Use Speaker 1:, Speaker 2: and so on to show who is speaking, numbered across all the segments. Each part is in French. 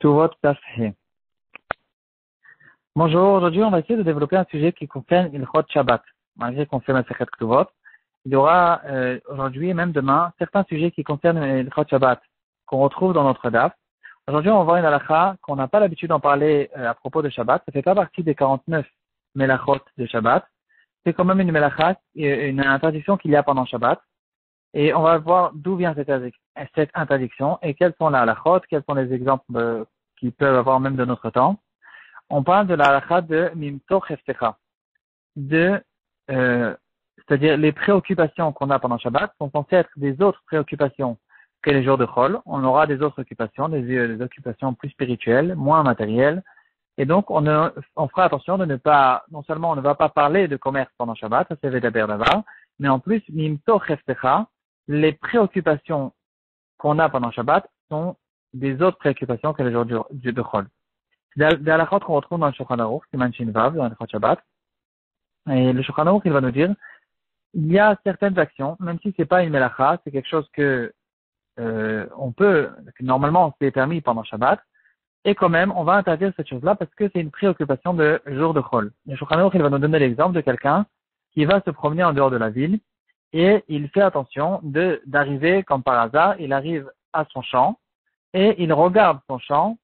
Speaker 1: Tuvot Tafhe. Bonjour, aujourd'hui on va essayer de développer un sujet qui concerne Ilchot Shabbat. Malgré qu'on fait Masechet Ktuvot, il y aura aujourd'hui et même demain certains sujets qui concernent Ilchot Shabbat qu'on retrouve dans notre DAF. Aujourd'hui on va voir une halakha qu'on n'a pas l'habitude d'en parler à propos de Shabbat. Ça fait pas partie des 49 melachot de Shabbat. C'est quand même une melacha, une interdiction qu'il y a pendant Shabbat. Et on va voir d'où vient cette interdiction et quels sont les halachot, quels sont les exemples qui peuvent avoir même de notre temps. On parle de la halakha de Mimto Cheftecha, c'est-à-dire les préoccupations qu'on a pendant Shabbat sont censées être des autres préoccupations que les jours de Chol. On aura des autres occupations, des occupations plus spirituelles, moins matérielles. Et donc, on fera attention de ne pas, non seulement on ne va pas parler de commerce pendant Shabbat, ça c'est Vedaber Davar, mais en plus, Mimto Cheftecha, les préoccupations qu'on a pendant Shabbat sont des autres préoccupations que les jours de Chol. C'est des halakhot qu'on retrouve dans le Shulchan Aruch, Siman Shin Vav, dans le Shabbat. Et le Shulchan Aruch, il va nous dire, il y a certaines actions, même si c'est pas une melacha, c'est quelque chose que normalement c'est permis pendant Shabbat, et quand même, on va interdire cette chose-là parce que c'est une préoccupation de jour de Chol. Le Shulchan Aruch, il va nous donner l'exemple de quelqu'un qui va se promener en dehors de la ville, et il fait attention d'arriver, comme par hasard, il arrive à son champ, et il regarde son champ,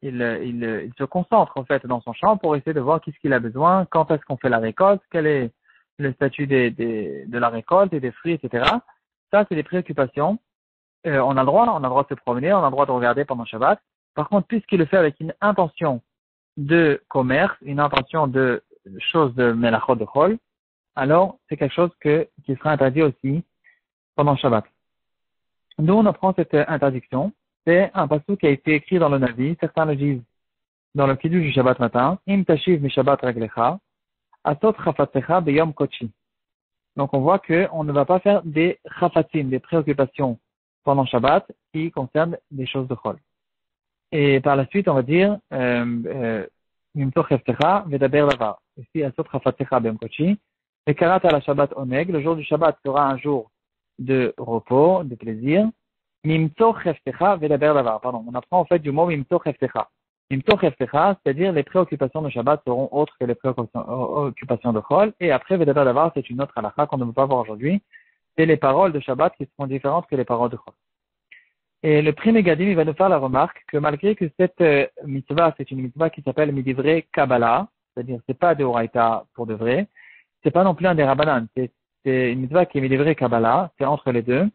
Speaker 1: il se concentre en fait dans son champ pour essayer de voir qu'est-ce qu'il a besoin, quand est-ce qu'on fait la récolte, quel est le statut de la récolte et des fruits, etc. Ça, c'est des préoccupations. On a le droit de se promener, on a le droit de regarder pendant Shabbat. Par contre, puisqu'il le fait avec une intention de commerce, une intention de chose de melachot de chol, alors c'est quelque chose qui sera interdit aussi pendant Shabbat. D'où on apprend cette interdiction. C'est un passage qui a été écrit dans le Navi. Certains le disent dans le Kiddush du Shabbat matin. Im tashiv mi Shabbat raglecha, asot chafatzecha beyom kochi. Donc on voit qu'on ne va pas faire des chafatim, des préoccupations pendant Shabbat qui concernent des choses de chol. Et par la suite, on va dire mimto cheftecha vedaber lavar. Ici asot chafatzecha beyom kochi. Et karat à la Shabbat oneg. Le jour du Shabbat sera un jour de repos, de plaisir. Mimto cheftecha vedaber lavar. Pardon, on apprend en fait du mot mimto cheftecha. Mimto cheftecha, c'est-à-dire les préoccupations de Shabbat seront autres que les préoccupations de Chol. Et après, vedaber lavar, c'est une autre halakha qu'on ne peut pas voir aujourd'hui. C'est les paroles de Shabbat qui seront différentes que les paroles de Chol. Et le Pri Megadim, il va nous faire la remarque que malgré que cette mitzvah, c'est une mitzvah qui s'appelle Midivrei Kabbalah, c'est-à-dire c'est pas de Horaïta pour de vrai, c'est pas non plus un des Rabbanan, c'est une mitzvah qui est Midivrei Kabbalah, c'est entre les deux.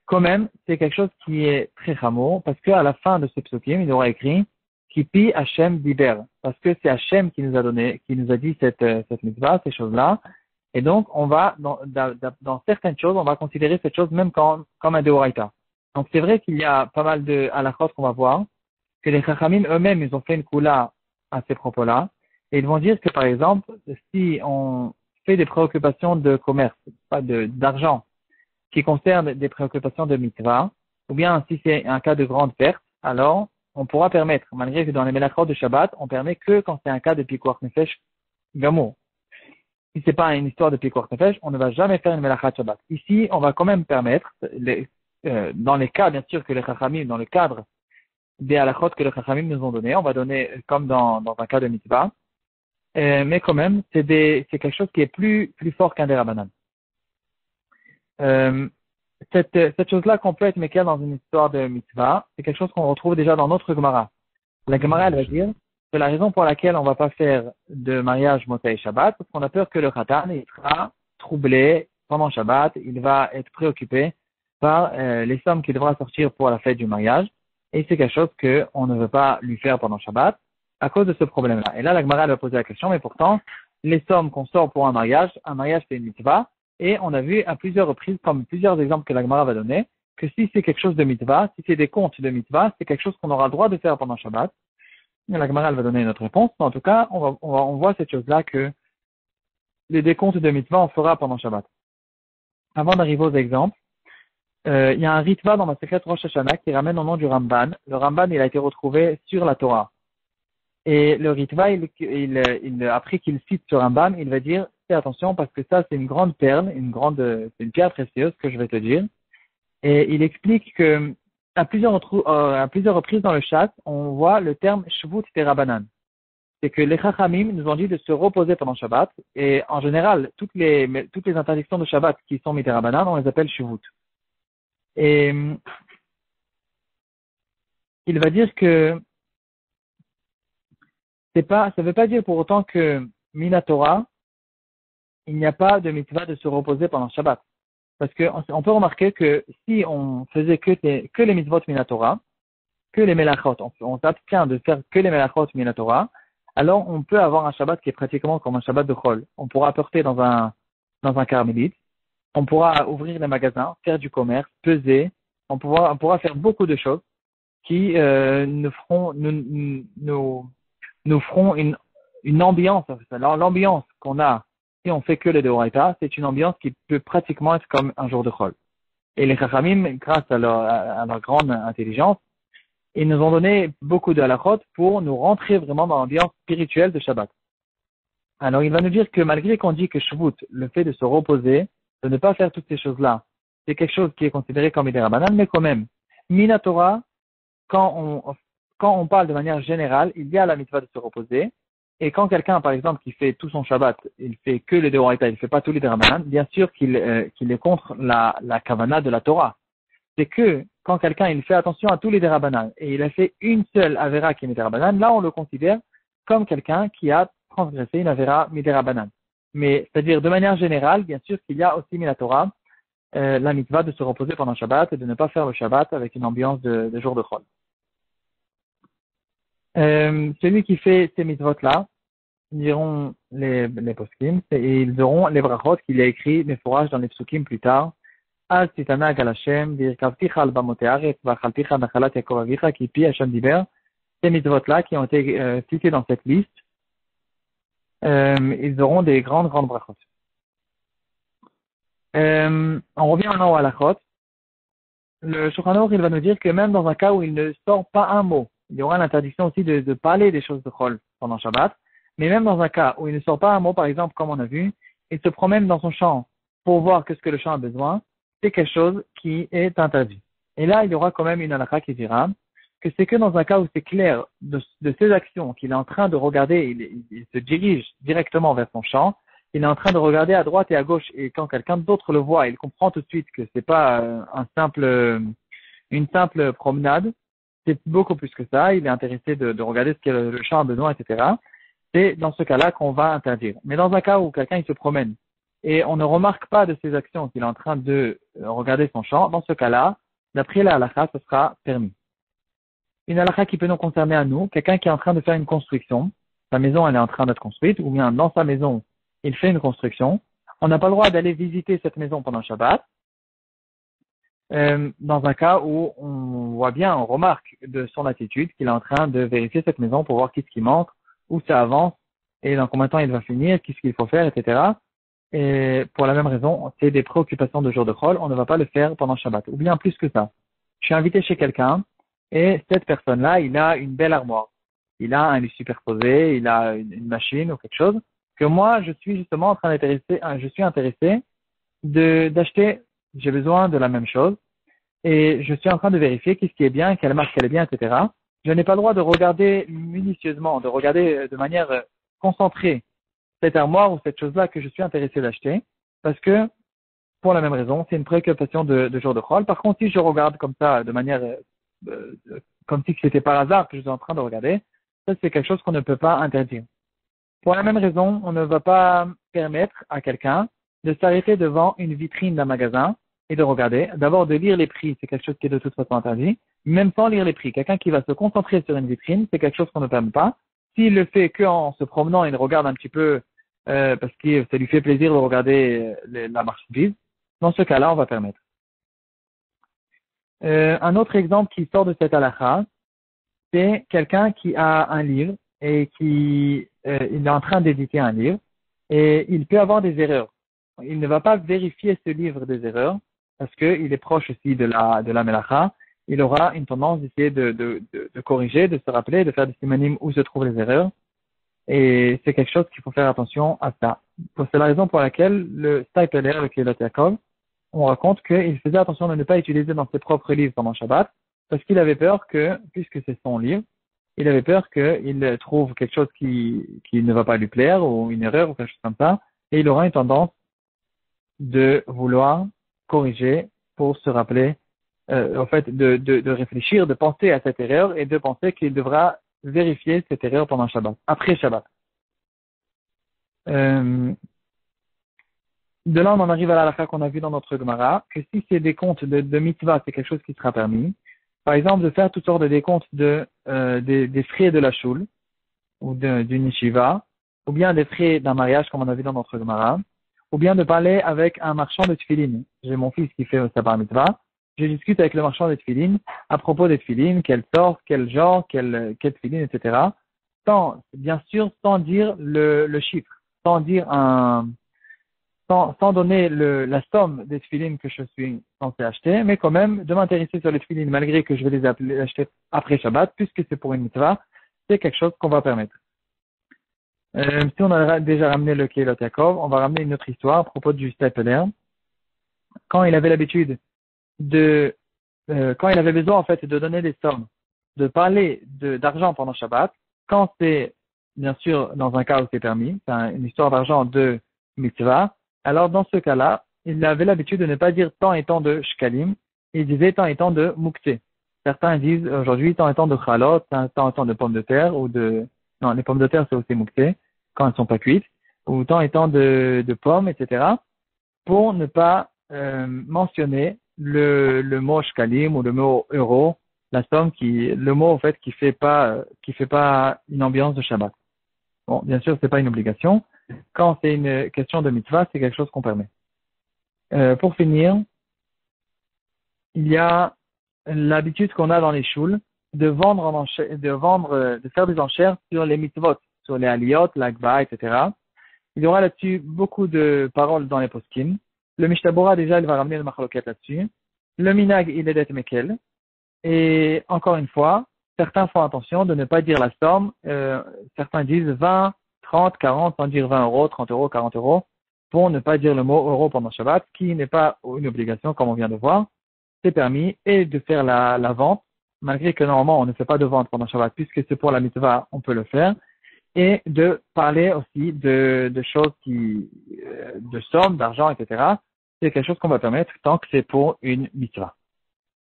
Speaker 1: Quand même, c'est quelque chose qui est très chameau, parce qu'à la fin de ce psukim, il aura écrit Kipi Hashem Diber, parce que c'est Hashem qui nous a dit cette mitzvah, ces choses-là, et donc on va, dans certaines choses, on va considérer cette chose même comme un deoraita. Donc c'est vrai qu'il y a pas mal de halachot qu'on va voir, que les chachamim eux-mêmes, ils ont fait une kula à ces propos-là, et ils vont dire que par exemple, si on fait des préoccupations de commerce, pas d'argent, qui concerne des préoccupations de mitzvah, ou bien si c'est un cas de grande perte, alors on pourra permettre, malgré que dans les melachot de Shabbat, on permet que quand c'est un cas de pikuach nefesh gamour. Si c'est pas une histoire de pikuach nefesh, on ne va jamais faire une melachat Shabbat. Ici, on va quand même permettre, dans les cas, bien sûr, que les chachamim, dans le cadre des halachot que les chachamim nous ont donné, on va donner comme dans un cas de mitzvah, mais quand même, c'est quelque chose qui est plus fort qu'un des rabbanan. Cette chose-là qu'on peut être méquer dans une histoire de mitzvah, c'est quelque chose qu'on retrouve déjà dans notre Gemara. La Gemara, elle va dire que la raison pour laquelle on va pas faire de mariage Motzei Shabbat, parce qu'on a peur que le Khatan, il sera troublé pendant Shabbat, il va être préoccupé par les sommes qu'il devra sortir pour la fête du mariage, et c'est quelque chose qu'on ne veut pas lui faire pendant Shabbat à cause de ce problème-là. Et là, la Gemara, elle va poser la question, mais pourtant, les sommes qu'on sort pour un mariage c'est une mitzvah, et on a vu à plusieurs reprises, comme plusieurs exemples que la Gemara va donner, que si c'est quelque chose de mitzvah, si c'est des comptes de mitzvah, c'est quelque chose qu'on aura le droit de faire pendant Shabbat. Et la Gemara, elle va donner une autre réponse. Mais en tout cas, on voit cette chose-là que les décomptes de mitzvah, on fera pendant Shabbat. Avant d'arriver aux exemples, il y a un ritva dans ma secrète Rosh Hashanah qui ramène au nom du Ramban. Le Ramban, il a été retrouvé sur la Torah. Et le ritva, après qu'il cite ce Ramban, il va dire fais attention parce que ça c'est une grande perle, c'est une pierre précieuse que je vais te dire. Et il explique que à plusieurs reprises dans le chat, on voit le terme Shvut Terabanan. C'est que les Chachamim nous ont dit de se reposer pendant Shabbat, et en général, toutes les interdictions de Shabbat qui sont Miterabanan, on les appelle Shvut. Et il va dire que ça veut pas dire pour autant que Minatora, il n'y a pas de mitzvah de se reposer pendant Shabbat. Parce que on peut remarquer que si on faisait que les mitzvot Minatora, que les melachot, on s'abstient de faire que les melachot Minatora, alors on peut avoir un Shabbat qui est pratiquement comme un Shabbat de Chol. On pourra apporter dans un carmélite, on pourra ouvrir les magasins, faire du commerce, peser, on pourra faire beaucoup de choses qui nous feront une ambiance. Alors l'ambiance qu'on a si on fait que les Deoraita, c'est une ambiance qui peut pratiquement être comme un jour de Chol. Et les Chachamim, grâce à leur grande intelligence, ils nous ont donné beaucoup de halachot pour nous rentrer vraiment dans l'ambiance spirituelle de Shabbat. Alors il va nous dire que malgré qu'on dit que Shvut, le fait de se reposer, de ne pas faire toutes ces choses-là, c'est quelque chose qui est considéré comme Idérabanan, mais quand même, Minatora, quand on parle de manière générale, il y a la mitzvah de se reposer, et quand quelqu'un, par exemple, qui fait tout son Shabbat, il fait que les Deoraita, il fait pas tous les Idérabanan, bien sûr qu'il est contre la kavana de la Torah. C'est que quand quelqu'un il fait attention à tous les Derabanan et il a fait une seule Avera qui est Miderabanan, là on le considère comme quelqu'un qui a transgressé une Avera Miderabanan. Mais c'est-à-dire de manière générale, bien sûr qu'il y a aussi Minatora, la mitzvah de se reposer pendant Shabbat et de ne pas faire le Shabbat avec une ambiance de jour de Chol. Celui qui fait ces mitzvot-là, ils diront les poskim et ils auront les brachot qu'il a écrit, les fourrages dans les psukim plus tard. אז תתענג על השם, והרכבתיך על במות הארץ, ואכלתיך נחלת יעקב אביך, כי פי השם דיבר. Ces mitzvot-là qui ont été cités dans cette liste, ils auront des grandes brachot. On revient maintenant au halachot. Le Shulchan Aruch, il va nous dire que même dans un cas où il ne sort pas un mot, il y aura l'interdiction aussi de parler des choses de Chol pendant Shabbat, mais même dans un cas où il ne sort pas un mot, par exemple, comme on a vu, il se promène dans son champ pour voir qu'est-ce que le champ a besoin, c'est quelque chose qui est interdit. Et là, il y aura quand même une halakha qui dira que c'est que dans un cas où c'est clair de ses actions qu'il est en train de regarder, il se dirige directement vers son champ, il est en train de regarder à droite et à gauche, et quand quelqu'un d'autre le voit, il comprend tout de suite que c'est pas une simple promenade, c'est beaucoup plus que ça, il est intéressé de regarder ce que le champ a besoin, etc. C'est dans ce cas-là qu'on va interdire. Mais dans un cas où quelqu'un il se promène, et on ne remarque pas de ses actions qu'il est en train de regarder son champ, dans ce cas-là, d'après la halakha, ce sera permis. Une halakha qui peut nous concerner à nous, quelqu'un qui est en train de faire une construction, sa maison elle est en train d'être construite, ou bien dans sa maison, il fait une construction, on n'a pas le droit d'aller visiter cette maison pendant Shabbat, dans un cas où on voit bien, on remarque de son attitude qu'il est en train de vérifier cette maison pour voir qu'est-ce qui manque, où ça avance, et dans combien de temps il va finir, qu'est-ce qu'il faut faire, etc. Et pour la même raison, c'est des préoccupations de jour de Chol, on ne va pas le faire pendant Shabbat. Ou bien plus que ça. Je suis invité chez quelqu'un, et cette personne-là, il a une belle armoire. Il a un lit superposé, il a une machine ou quelque chose, que moi, je suis justement en train je suis intéressé d'acheter, j'ai besoin de la même chose, et je suis en train de vérifier qu'est-ce qui est bien, quelle marque elle est bien, etc. Je n'ai pas le droit de regarder minutieusement, de regarder de manière concentrée cette armoire ou cette chose-là que je suis intéressé d'acheter, parce que, pour la même raison, c'est une préoccupation de jour de Chol. Par contre, si je regarde comme ça, de manière, comme si c'était par hasard que je suis en train de regarder, ça c'est quelque chose qu'on ne peut pas interdire. Pour la même raison, on ne va pas permettre à quelqu'un de s'arrêter devant une vitrine d'un magasin et de regarder. D'abord, de lire les prix, c'est quelque chose qui est de toute façon interdit, même sans lire les prix. Quelqu'un qui va se concentrer sur une vitrine, c'est quelque chose qu'on ne permet pas. S'il le fait qu'en se promenant, il regarde un petit peu parce que ça lui fait plaisir de regarder la marchandise, dans ce cas-là, on va permettre. Un autre exemple qui sort de cette halakha, c'est quelqu'un qui a un livre et il est en train d'éditer un livre et il peut avoir des erreurs. Il ne va pas vérifier ce livre des erreurs parce qu'il est proche aussi de la melacha. Il aura une tendance d'essayer de corriger, de se rappeler, de faire des simanim où se trouvent les erreurs. Et c'est quelque chose qu'il faut faire attention à ça. C'est la raison pour laquelle le Staipeler, le Keilot Yaakov, on raconte qu'il faisait attention de ne pas utiliser dans ses propres livres pendant Shabbat, parce qu'il avait peur que, puisque c'est son livre, il avait peur qu'il trouve quelque chose qui ne va pas lui plaire, ou une erreur, ou quelque chose comme ça, et il aura une tendance de vouloir corriger pour se rappeler, en fait, de réfléchir, de penser à cette erreur et de penser qu'il devra vérifier cette erreur pendant Shabbat, après Shabbat. De là, on en arrive à la halakha qu'on a vu dans notre Gemara, que si c'est des comptes de mitzvah, c'est quelque chose qui sera permis. Par exemple, de faire toutes sortes de décomptes des frais de la choule, ou d'une yeshiva, ou bien des frais d'un mariage, comme on a vu dans notre Gemara, ou bien de parler avec un marchand de tefillin. J'ai mon fils qui fait sa bar mitzvah. Je discute avec le marchand de tefillin à propos des tefillin, quelle sorte, quel genre, quel tefillin, etc. Bien sûr, sans dire le chiffre, sans dire sans donner la somme des tefillin que je suis censé acheter, mais quand même de m'intéresser sur les tefillin malgré que je vais les acheter après Shabbat, puisque c'est pour une mitzvah, c'est quelque chose qu'on va permettre. Si on a déjà ramené le Keilot Yaakov, on va ramener une autre histoire à propos du Stapler. Quand il avait l'habitude quand il avait besoin en fait de donner des sommes, de parler d'argent pendant Shabbat, quand c'est bien sûr dans un cas où c'est permis, c'est une histoire d'argent de mitzvah, alors dans ce cas-là, il avait l'habitude de ne pas dire tant et tant de shkalim, il disait tant et tant de muktzeh. Certains disent aujourd'hui tant et tant de chalot, tant et tant de pommes de terre non, les pommes de terre c'est aussi muktzeh quand elles sont pas cuites, ou tant et tant de pommes, etc. pour ne pas mentionner le mot shkalim ou le mot euro, le mot en fait qui fait pas une ambiance de Shabbat. Bon, bien sûr, c'est pas une obligation. Quand c'est une question de mitzvah, c'est quelque chose qu'on permet. Pour finir, il y a l'habitude qu'on a dans les shouls de faire des enchères sur les mitzvot, sur les aliyot, l'agba, etc. Il y aura là-dessus beaucoup de paroles dans les poskim. Le Mishtabura, déjà, il va ramener le machloket là-dessus. Le minag, il est d'être mekel. Et encore une fois, certains font attention de ne pas dire la somme. Certains disent 20, 30, 40, sans dire 20 euros, 30 euros, 40 euros, pour ne pas dire le mot euro pendant Shabbat, qui n'est pas une obligation, comme on vient de voir. C'est permis. Et de faire la vente, malgré que normalement on ne fait pas de vente pendant Shabbat, puisque c'est pour la mitzvah, on peut le faire. Et de parler aussi de choses de sommes, d'argent, etc. C'est quelque chose qu'on va permettre tant que c'est pour une mitzvah.